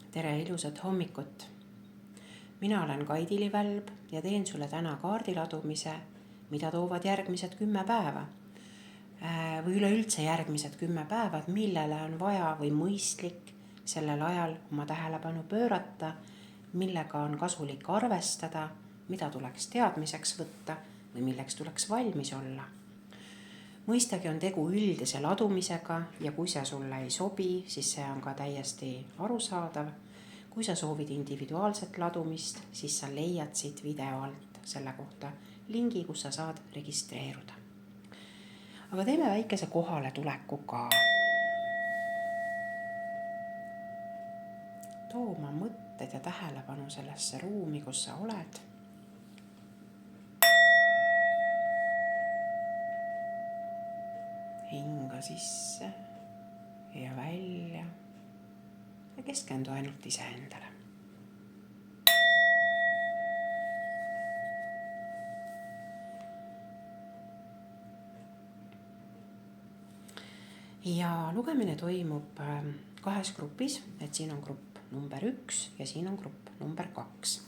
Tere ilusat hommikut! Mina olen Kaidili Välb ja teen sulle täna kaardiladumise, mida toovad järgmised 10 päeva. Või üleüldse järgmised 10 päeva, millele on vaja või mõistlik sellel ajal oma tähelepanu pöörata, millega on kasulik arvestada, mida tuleks teadmiseks võtta või milleks tuleks valmis olla. Mõistagi on tegu üldise ladumisega ja kui see sulle ei sobi, siis see on ka täiesti arusaadav. Kui sa soovid individuaalset ladumist, siis sa leiad siit video alt selle kohta lingi, kus sa saad registreeruda. Aga teeme väikese kohale tuleku ka. Too oma mõtted ja tähelepanu sellesse ruumi, kus sa oled. Hinga sisse ja välja ja keskendu ainult iseendale. Ja lugemine toimub 2 grupis, et siin on grupp number 1 ja siin on grupp number 2.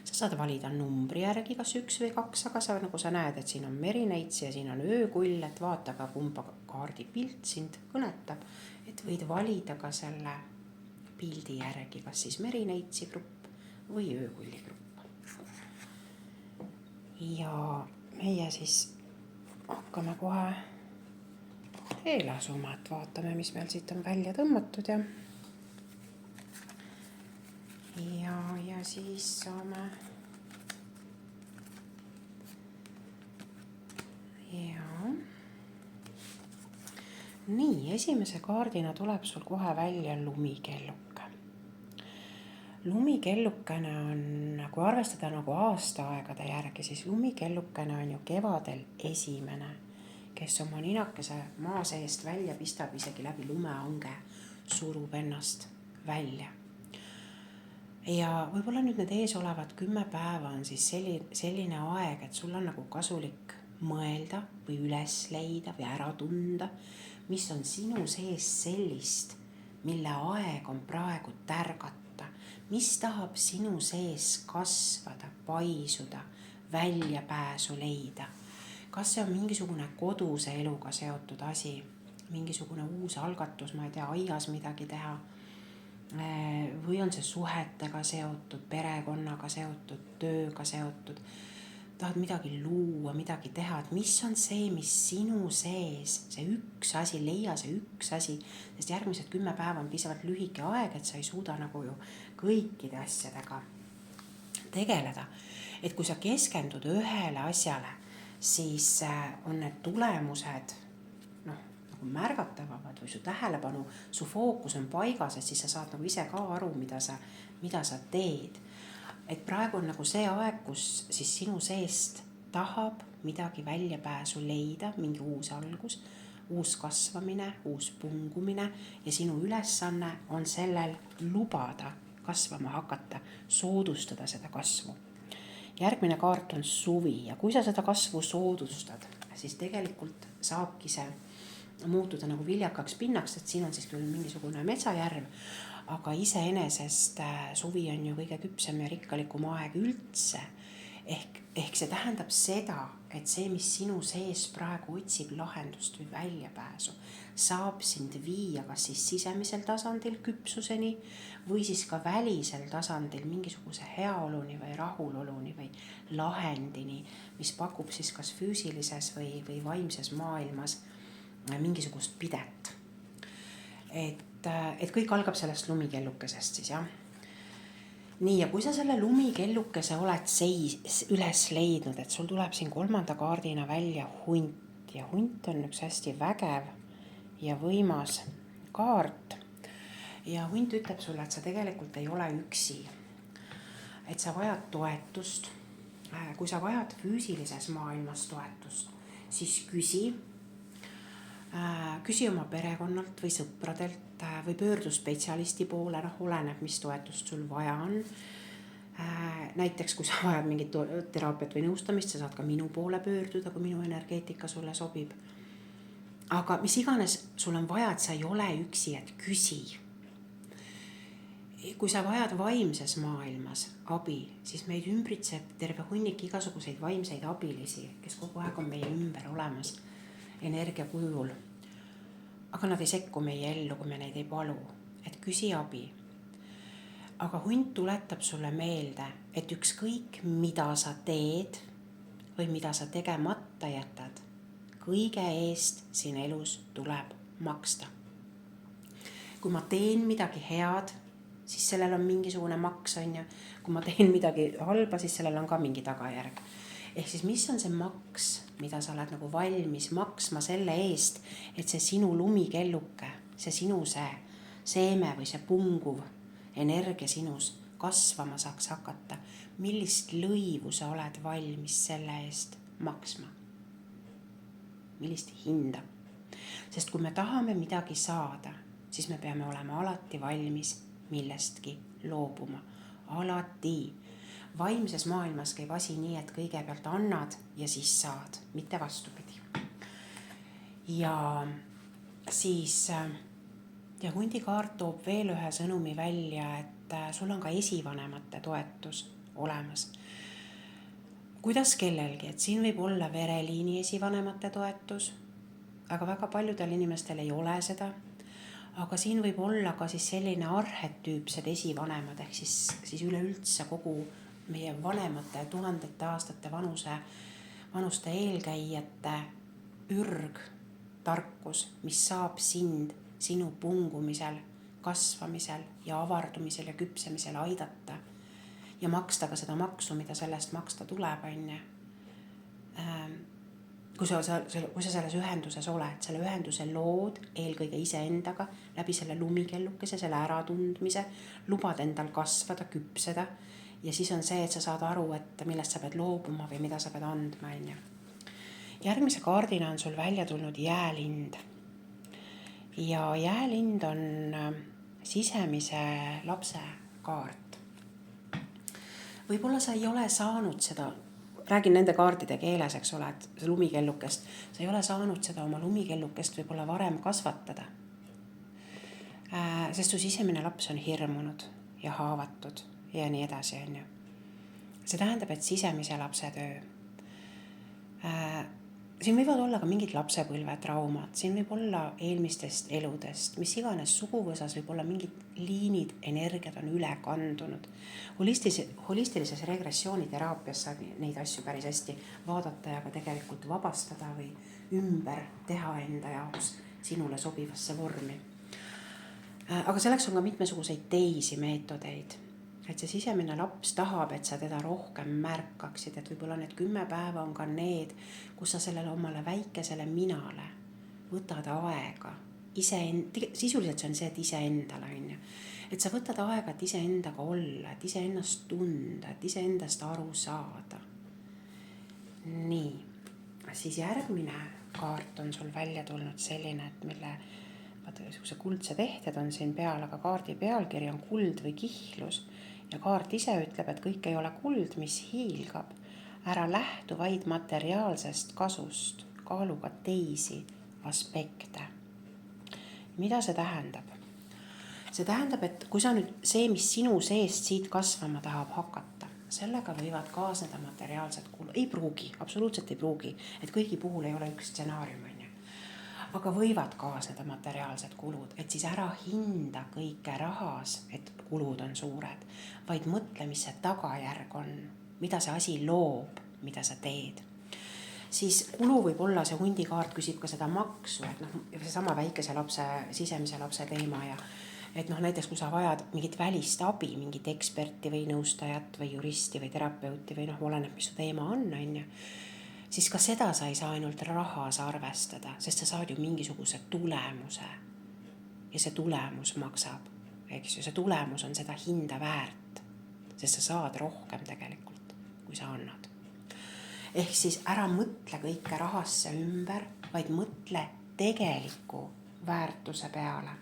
Sa saad valida numbri järgi, kas 1 või 2, aga nagu sa näed, et siin on merineits ja siin on öökull, et vaata ka kumba kaardi pilt sind kõnetab, et võid valida ka selle pildi järgi, kas siis merineitsi grupp või öökulli grupp. Ja meie siis hakkame kohe eelasuma, et vaatame, mis meil siit on välja tõmmatud ja siis saame Nii, esimese kaardina tuleb sul kohe välja lumikelluke. Lumikellukene on, kui arvestada nagu aastaaegade järgi, siis lumikellukene on ju kevadel esimene, kes oma ninakese maa seest välja pistab, isegi läbi lumeange surub ennast välja. Ja võib-olla nüüd need ees olevad 10 päeva on siis selline aeg, et sul on nagu kasulik mõelda või üles leida või ära tunda, mis on sinu sees sellist, mille aeg on praegu tärgata, mis tahab sinu sees kasvada, paisuda, väljapääsu leida. Kas see on mingisugune koduse eluga seotud asi, mingisugune uus algatus, ma ei tea, aias midagi teha, või on see suhetega seotud, perekonnaga seotud, tööga seotud, tahad midagi luua, midagi teha, et mis on see, mis sinu sees, see üks asi, leia see üks asi, sest järgmised 10 päeva on piisavalt lühike aeg, et sa ei suuda nagu ju kõikide asjadega tegeleda. Et kui sa keskendud ühele asjale, siis on need tulemused märgatavavad või su tähelepanu, su fookus on paigas, et siis sa saad nagu ise ka aru, mida sa teed. Et praegu on nagu see aeg, kus siis sinu seest tahab midagi väljapääsu leida, mingi uus algus, uus kasvamine, uus pungumine ja sinu ülesanne on sellel lubada kasvama hakata, soodustada seda kasvu. Järgmine kaart on suvi ja kui sa seda kasvu soodustad, siis tegelikult saabki see muutuda nagu viljakaks pinnaks, et siin on siis küll mingisugune metsajärv, aga iseenesest suvi on ju kõige küpsem ja rikkalikum aeg üldse. Ehk see tähendab seda, et see, mis sinu sees praegu otsib lahendust või väljapääsu, saab sind viia kas siis sisemisel tasandil küpsuseni või siis ka välisel tasandil mingisuguse heaoluni või rahuloluni või lahendini, mis pakub siis kas füüsilises või vaimses maailmas mingisugust pidet. Et kõik algab sellest lumikellukesest siis, jah. Nii, ja kui sa selle lumikellukese oled üles leidnud, et sul tuleb siin 3. kaardina välja hunt ja hunt on üks hästi vägev ja võimas kaart ja hunt ütleb sulle, et sa tegelikult ei ole üksi, et sa vajad toetust. Kui sa vajad füüsilises maailmas toetust, siis küsi oma perekonnalt või sõpradelt või pöördu spetsialisti poole, oleneb, mis toetust sul vaja on. Näiteks, kui sa vajad mingit teraapiat või nõustamist, sa saad ka minu poole pöörduda, kui minu energeetika sulle sobib. Aga mis iganes sul on vaja, et sa ei ole üksi, et küsi. kui sa vajad vaimses maailmas abi, siis meid ümbritseb terve hunnik igasuguseid vaimseid abilisi, kes kogu aeg on meie ümber olemas energia kujul. Aga nad ei sekku meie ellu, kui me neid ei palu, et küsi abi. Aga hunt tuletab sulle meelde, et ükskõik mida sa teed või mida sa tegemata jätad, kõige eest siin elus tuleb maksta. Kui ma teen midagi head, siis sellel on mingisugune maks, on ju. Kui ma teen midagi halba, siis sellel on ka mingi tagajärg. Ehk siis mis on see maks, mida sa oled nagu valmis maksma selle eest, et see sinu lumikelluke, see sinu see seeme või see punguv energia sinus kasvama saaks hakata. Millist lõivu sa oled valmis selle eest maksma? Millist hinda? Sest kui me tahame midagi saada, siis me peame olema alati valmis millestki loobuma. Alati. Vaimses maailmas käib asi nii, et kõigepealt annad ja siis saad, mitte vastupidi. Ja siis hundikaart toob veel ühe sõnumi välja, et sul on ka esivanemate toetus olemas. Kuidas kellelgi, et siin võib olla vereliini esivanemate toetus, aga väga paljudel inimestel ei ole seda. Aga siin võib olla ka siis selline arhetüüpsed esivanemad, ehk siis üleüldse kogu meie vanemate tuhandete aastate vanuste eelkäijate tarkus, mis saab sind sinu pungumisel, kasvamisel ja avardumisel ja küpsemisel aidata ja maksta ka seda maksu, mida sellest maksta tuleb, on ju. Kui sa selles ühenduses oled, selle ühenduse lood eelkõige iseendaga läbi selle lumikellukese, selle äratundmise, lubad endal kasvada, küpseda ja siis on see, et sa saad aru, et millest sa pead loobuma või mida sa pead andma, on ju. Järgmise kaardina on sul välja tulnud jäälind. Ja jäälind on sisemise lapse kaart. Võib-olla sa ei ole saanud seda, räägin nende kaardide keeles, eks ole, et lumikellukest, sa ei ole saanud seda oma lumikellukest võib-olla varem kasvatada. Sest su sisemine laps on hirmunud ja haavatud ja nii edasi, on ju. See tähendab, et sisemise lapse töö. Siin võivad olla ka mingid lapsepõlve traumad, siin võib olla eelmistest eludest, mis iganes suguvõsas võib olla mingid liinid, energiat on üle kandunud. Holistilises regressiooniteraapias saab neid asju päris hästi vaadata ja ka tegelikult vabastada või ümber teha enda jaoks sinule sobivasse vormi. Aga selleks on ka mitmesuguseid teisi meetodeid. Et see sisemine laps tahab, et sa teda rohkem märkaksid, et võib-olla need 10 päeva on ka need, kus sa sellele omale väikesele minale võtad aega. Sisuliselt see on see, et iseendale, on ju. Et sa võtad aega, et iseendaga olla, et iseennast tunda, et iseendast aru saada. Nii, siis järgmine kaart on sul välja tulnud selline, et mille see kuldse tehted on siin peal, aga kaardi pealkiri on kuld või kihlus. Ja kaart ise ütleb, et kõik ei ole kuld, mis hiilgab. Ära lähtu vaid materiaalsest kasust, kaaluga teisi aspekte. Mida see tähendab? See tähendab, et kui sa nüüd see, mis sinu seest siit kasvama tahab hakata, sellega võivad kaasneda materiaalsed kulud. Ei pruugi, absoluutselt ei pruugi, et kõigi puhul ei ole üks stsenaarium, on ju. Aga võivad kaasneda materiaalsed kulud, et siis ära hinda kõike rahas, et kulud on suured, vaid mõtle, mis see tagajärg on, mida see asi loob, mida sa teed. Siis kulu võib olla, see hundikaart küsib ka seda maksu, et see sama väikese lapse, sisemise lapse teema ja et näiteks kui sa vajad mingit välist abi, mingit eksperti või nõustajat või juristi või terapeuti või oleneb, mis su teema on, on ju. Siis ka seda sa ei saa ainult rahas arvestada, sest sa saad ju mingisuguse tulemuse ja see tulemus maksab, eks ju, see tulemus on seda hinda väärt, sest sa saad rohkem tegelikult, kui sa annad. Ehk siis ära mõtle kõike rahasse ümber, vaid mõtle tegeliku väärtuse peale.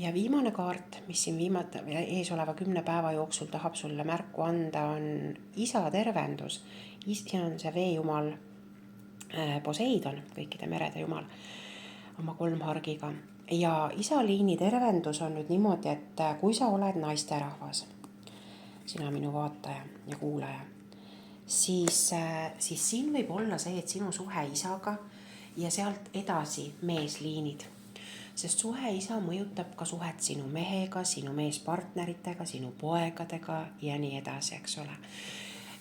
Ja viimane kaart, mis siin ees oleva 10 päeva jooksul tahab sulle märku anda, on isa tervendus. Siin on see veejumal Poseidon, kõikide merede jumal, oma 3 hargiga. ja isaliini tervendus on nüüd niimoodi, et kui sa oled naisterahvas, sina minu vaataja ja kuulaja, siis siin võib olla see, et sinu suhe isaga ja sealt edasi meesliinid. Sest suhe isa mõjutab ka suhet sinu mehega, sinu meespartneritega, sinu poegadega ja nii edasi, eks ole.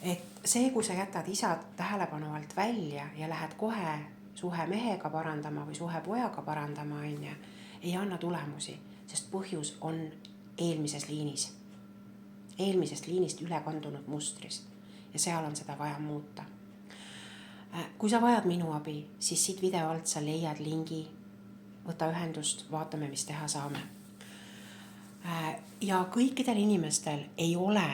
Et see, kui sa jätad isa tähelepanu alt välja ja lähed kohe suhe mehega parandama või suhe pojaga parandama, ei anna tulemusi, sest põhjus on eelmises liinis. Eelmisest liinist üle kandunud mustrist ja seal on seda vaja muuta. Kui sa vajad minu abi, siis siit video alt sa leiad lingi, võta ühendust, vaatame, mis teha saame. Ja kõikidel inimestel ei ole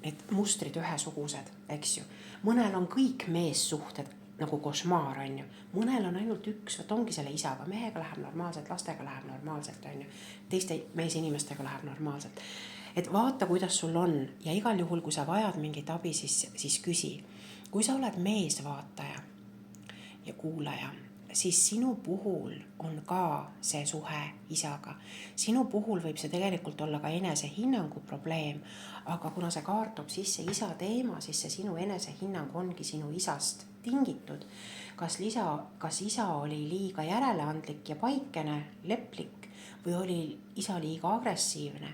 need mustrid ühesugused, eks ju. Mõnel on kõik meessuhted nagu košmaar, on ju. Mõnel on ainult üks, võt ongi selle isaga, mehega läheb normaalselt, lastega läheb normaalselt, on ju. Teiste meesinimestega läheb normaalselt. Et vaata, kuidas sul on ja igal juhul, kui sa vajad mingit abi, siis küsi. Kui sa oled meesvaataja ja kuulaja, siis sinu puhul on ka see suhe isaga. Sinu puhul võib see tegelikult olla ka enesehinnangu probleem, aga kuna see kaartub sisse isa teema, siis see sinu enesehinnang ongi sinu isast tingitud. Kas isa oli liiga järeleandlik ja paikene, leplik või oli isa liiga agressiivne?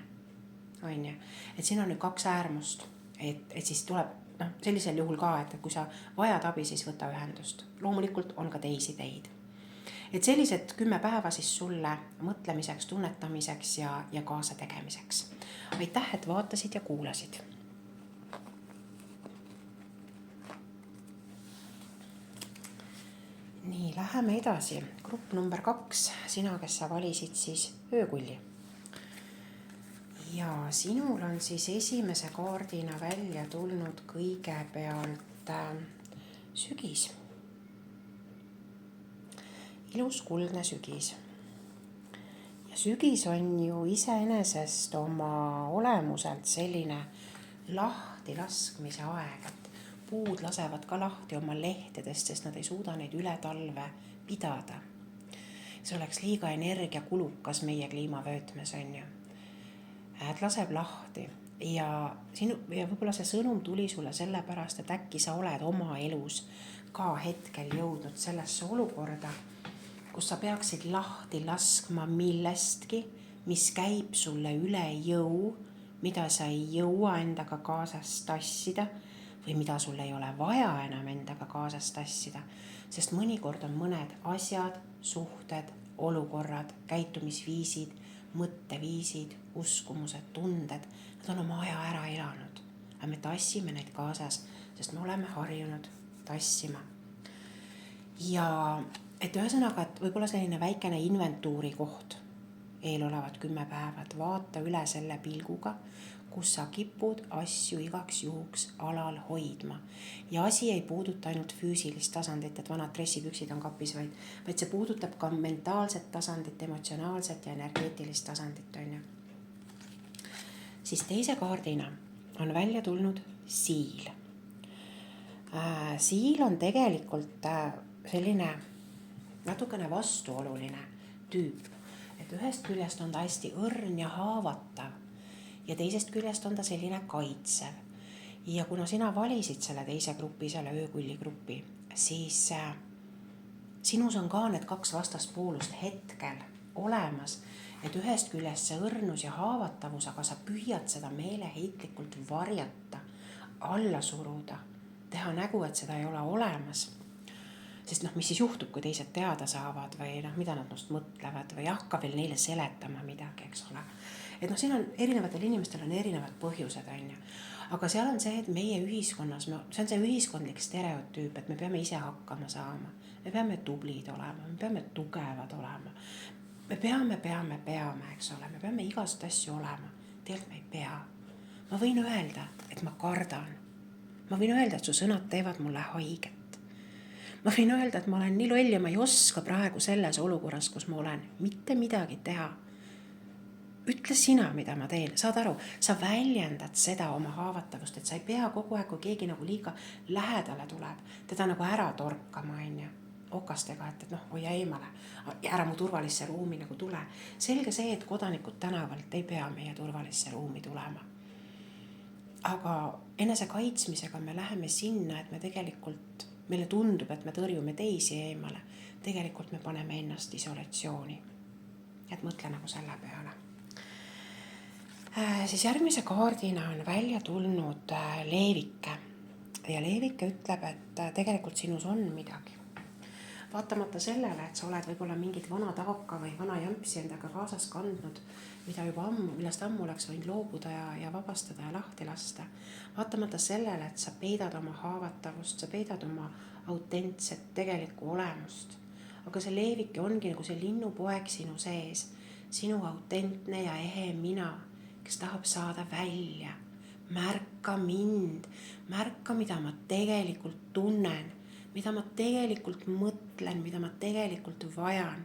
On ju? Et siin on nüüd kaks äärmust, et siis tuleb sellisel juhul ka, et kui sa vajad abi, siis võta ühendust. Loomulikult on ka teisi teid. Et sellised 10 päeva siis sulle mõtlemiseks, tunnetamiseks ja kaasa tegemiseks. Aitäh, et vaatasid ja kuulasid. Nii, läheme edasi. Grupp number 2, sina, kes sa valisid siis öökulli. Ja sinul on siis esimese kaardina välja tulnud kõigepealt sügis. Ilus kuldne sügis. Ja sügis on ju iseenesest oma olemuselt selline lahti laskmise aeg, et puud lasevad ka lahti oma lehtedest, sest nad ei suuda neid üle talve pidada. See oleks liiga energiakulukas meie kliimavöötmes, on ju. Et laseb lahti ja võib-olla see sõnum tuli sulle sellepärast, et äkki sa oled oma elus ka hetkel jõudnud sellesse olukorda, kus sa peaksid lahti laskma millestki, mis käib sulle üle jõu, mida sa ei jõua endaga kaasas tassida või mida sul ei ole vaja enam endaga kaasas tassida, sest mõnikord on mõned asjad, suhted, olukorrad, käitumisviisid, mõtteviisid, uskumused, tunded, nad on oma aja ära elanud. Aga me tassime neid kaasas, sest me oleme harjunud tassima. Ja et ühesõnaga, et võib-olla selline väikene inventuuri koht eelolevad 10 päevad, vaata üle selle pilguga, kus sa kipud asju igaks juhuks alal hoidma. Ja asi ei puuduta ainult füüsilist tasandit, et vanad dressipüksid on kapis, vaid see puudutab ka mentaalset tasandit, emotsionaalset ja energeetilist tasandit, on ju. Siis teise kaardina on välja tulnud siil. Siil on tegelikult selline natukene vastuoluline tüüp, et ühest küljest on ta hästi õrn ja haavatav ja teisest küljest on ta selline kaitsev. Ja kuna sina valisid selle teise grupi, selle öökulli grupi, siis sinus on ka need 2 vastaspoolust hetkel olemas, et ühest küljest see õrnus ja haavatavus, aga sa püüad seda meeleheitlikult varjata, alla suruda, teha nägu, et seda ei ole olemas. Sest mis siis juhtub, kui teised teada saavad või mida nad nust mõtlevad või hakka veel neile seletama midagi, eks ole. Et siin on erinevatel inimestel on erinevad põhjused, on ju. Aga seal on see, et meie ühiskonnas, see on see ühiskondlik stereotüüp, et me peame ise hakkama saama. Me peame tublid olema, me peame tugevad olema. Me peame, eks ole, me peame igast asju olema. Tegelikult me ei pea. Ma võin öelda, et ma kardan. Ma võin öelda, et su sõnad teevad mulle haiget. Ma võin öelda, et ma olen nii loll ja ma ei oska praegu selles olukorras, kus ma olen, mitte midagi teha. Ütle sina, mida ma teen. Saad aru, sa väljendad seda oma haavatavust, et sa ei pea kogu aeg, kui keegi nagu liiga lähedale tuleb, teda nagu ära torkama, on ju. okastega, et noh, hoia eemale, ära mu turvalisse ruumi nagu tule. Selge see, et kodanikud tänavalt ei pea meie turvalisse ruumi tulema. Aga enese kaitsmisega me läheme sinna, et me tegelikult, meile tundub, et me tõrjume teisi eemale. Tegelikult me paneme ennast isolatsiooni. Et mõtle nagu selle peale. Siis järgmise kaardina on välja tulnud leevike. Ja leevike ütleb, et tegelikult sinus on midagi. Vaatamata sellele, et sa oled võib-olla mingit vana taaka või vana jampsi endaga kaasas kandnud, millest ammu oleks võinud loobuda ja vabastada ja lahti lasta. Vaatamata sellele, et sa peidad oma haavatavust, sa peidad oma autentset tegelikku olemust. Aga see leevike ongi nagu see linnupoeg sinu sees, sinu autentne ja ehe mina, kes tahab saada välja. Märka mind, märka, mida ma tegelikult tunnen, mida ma tegelikult mõtlen, mida ma tegelikult vajan.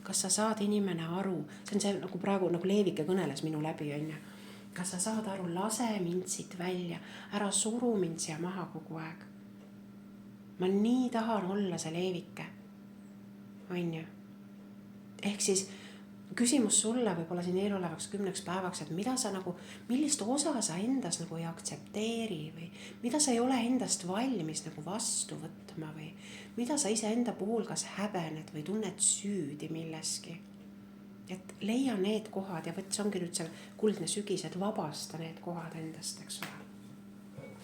Kas sa saad inimene aru, see on see nagu praegu nagu leevike kõneles minu läbi, on ju. Kas sa saad aru, lase mind siit välja, ära suru mind siia maha kogu aeg. Ma nii tahan olla see leevike, on ju. Ehk siis küsimus sulle võib-olla siin eelolevaks 10 päevaks, et mida sa nagu, millist osa sa endas nagu ei aktsepteeri või mida sa ei ole endast valmis nagu vastu võtma või mida sa ise enda puhul kas häbened või tunned süüdi milleski. Et leia need kohad ja see ongi nüüd see kuldne sügis, et vabasta need kohad endast, eks ole.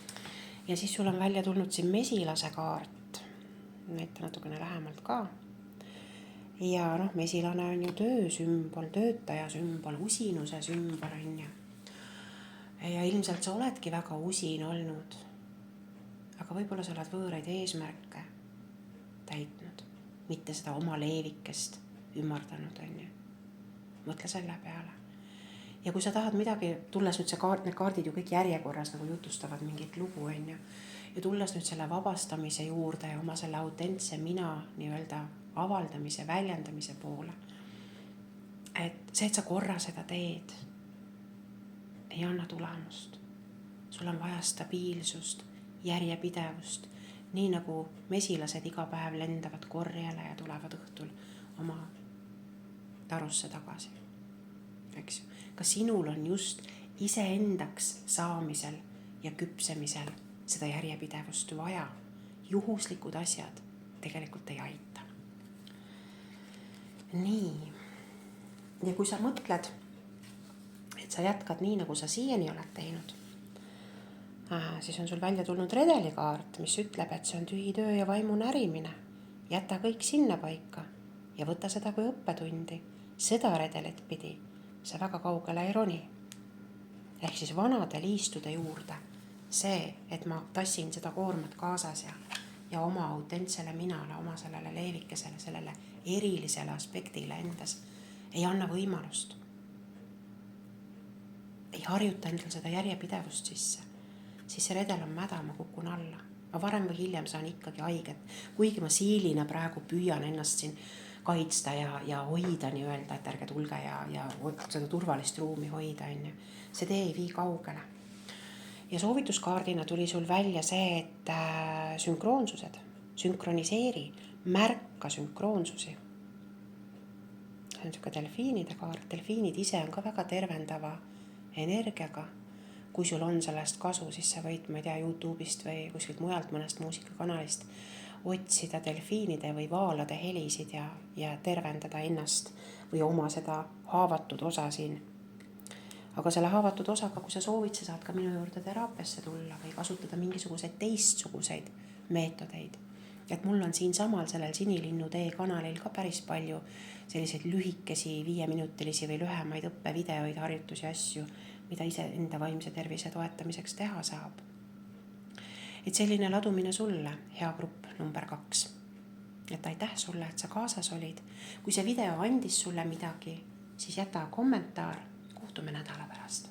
Ja siis sul on välja tulnud siin mesilase kaart, näita natukene lähemalt ka. Ja mesilane on ju töö sümbol, töötaja sümbol, usinuse sümbol on ju. Ja ilmselt sa oledki väga usin olnud. Aga võib-olla sa oled võõraid eesmärke täitnud, mitte seda oma leevikest ümardanud on ju. Mõtle selle peale. Ja kui sa tahad midagi, tulles nüüd need kaardid ju kõik järjekorras nagu jutustavad mingit lugu on ju. Ja tulles nüüd selle vabastamise juurde ja oma selle autentse mina nii-öelda avaldamise, väljendamise poole. Et see, et sa korra seda teed, ei anna tulemust. Sul on vaja stabiilsust, järjepidevust, nii nagu mesilased iga päev lendavad korjele ja tulevad õhtul oma tarusse tagasi. Eks ju? Ka sinul on just iseendaks saamisel ja küpsemisel seda järjepidevust vaja. Juhuslikud asjad tegelikult ei aita. Nii. Ja kui sa mõtled, et sa jätkad nii, nagu sa siiani oled teinud, siis on sul välja tulnud redelikaart, mis ütleb, et see on tühi töö ja vaimu närimine. Jäta kõik sinna paika ja võta seda kui õppetundi. Seda redelit pidi see väga kaugele ei roni. Ehk siis vanade liistude juurde. See, et ma tassin seda koormat kaasas ja oma autentsele minale, oma sellele leevikesele, sellele erilisele aspektile endas ei anna võimalust. Ei harjuta endal seda järjepidevust sisse. Siis see redel on mäda, ma kukun alla. Ma varem või hiljem saan ikkagi haiget. Kuigi ma siilina praegu püüan ennast siin kaitsta ja hoida nii-öelda, et ärge tulge ja seda turvalist ruumi hoida. See tee ei vii kaugele. Ja soovituskaardina tuli sul välja see, et sünkroonsused, sünkroniseeri, märka sünkroonsusi. See on selline delfiinide kaart. Delfiinid ise on ka väga tervendava energiaga. Kui sul on sellest kasu, siis sa võid, ma ei tea, YouTube'ist või kuskilt mujalt mõnest muusikakanalist otsida delfiinide või vaalade helisid ja tervendada ennast või oma seda haavatud osa siin. Aga selle haavatud osaga, kui sa soovid, sa saad ka minu juurde teraapiasse tulla või kasutada mingisuguseid teistsuguseid meetodeid. Et mul on siin samal sellel Sinilinnu tee kanalil ka päris palju selliseid lühikesi 5-minutilisi või lühemaid õppevideoid, harjutusi, asju, mida ise enda vaimse tervise toetamiseks teha saab. Et selline ladumine sulle, hea grupp number 2. Et aitäh sulle, et sa kaasas olid. Kui see video andis sulle midagi, siis jäta kommentaar. Kohtume nädala pärast.